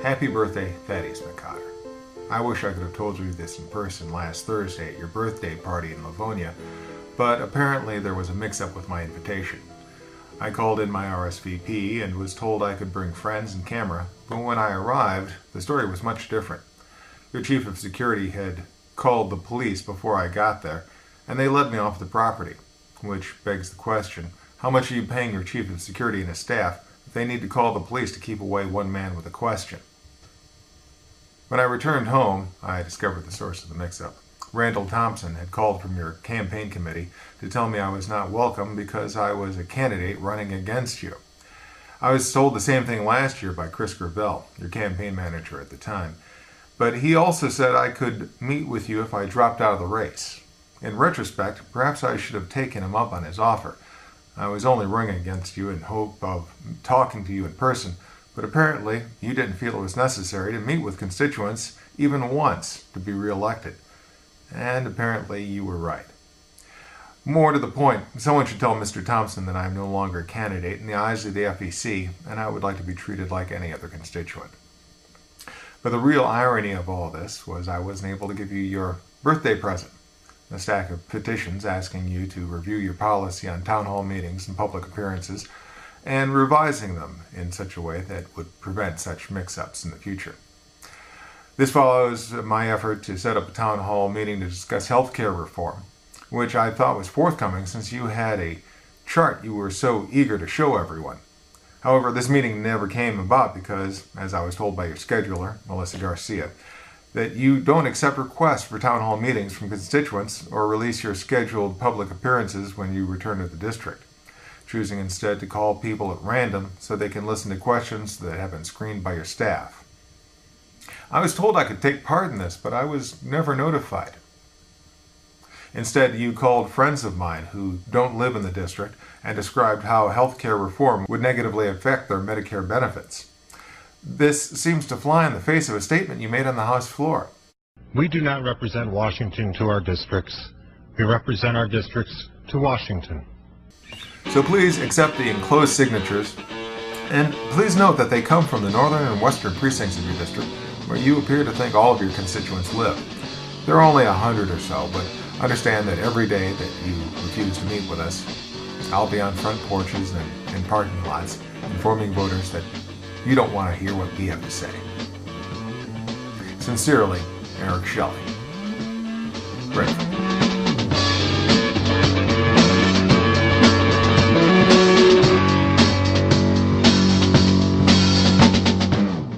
Happy birthday, Thaddeus McCotter. I wish I could have told you this in person last Thursday at your birthday party in Livonia, but apparently there was a mix-up with my invitation. I called in my RSVP and was told I could bring friends and camera, but when I arrived, the story was much different. Your chief of security had called the police before I got there, and they led me off the property, which begs the question, how much are you paying your chief of security and his staff if they need to call the police to keep away one man with a question? When I returned home, I discovered the source of the mix-up. Randall Thompson had called from your campaign committee to tell me I was not welcome because I was a candidate running against you. I was told the same thing last year by Chris Gravel, your campaign manager at the time, but he also said I could meet with you if I dropped out of the race. In retrospect, perhaps I should have taken him up on his offer. I was only running against you in hope of talking to you in person, but apparently you didn't feel it was necessary to meet with constituents even once to be reelected. And apparently you were right. More to the point, someone should tell Mr. Thompson that I am no longer a candidate in the eyes of the FEC, and I would like to be treated like any other constituent. But the real irony of all this was I wasn't able to give you your birthday present, a stack of petitions asking you to review your policy on town hall meetings and public appearances, and revising them in such a way that would prevent such mix-ups in the future. This follows my effort to set up a town hall meeting to discuss healthcare reform, which I thought was forthcoming since you had a chart you were so eager to show everyone. However, this meeting never came about because, as I was told by your scheduler, Melissa Garcia, that you don't accept requests for town hall meetings from constituents or release your scheduled public appearances when you return to the district, choosing instead to call people at random so they can listen to questions that have been screened by your staff. I was told I could take part in this, but I was never notified. Instead, you called friends of mine who don't live in the district and described how healthcare reform would negatively affect their Medicare benefits. This seems to fly in the face of a statement you made on the House floor. We do not represent Washington to our districts. We represent our districts to Washington. So please accept the enclosed signatures, and please note that they come from the northern and western precincts of your district, where you appear to think all of your constituents live. There are only 100 or so, but understand that every day that you refuse to meet with us, I'll be on front porches and in parking lots informing voters that you don't want to hear what we have to say. Sincerely, Eric Shelley. Brentford.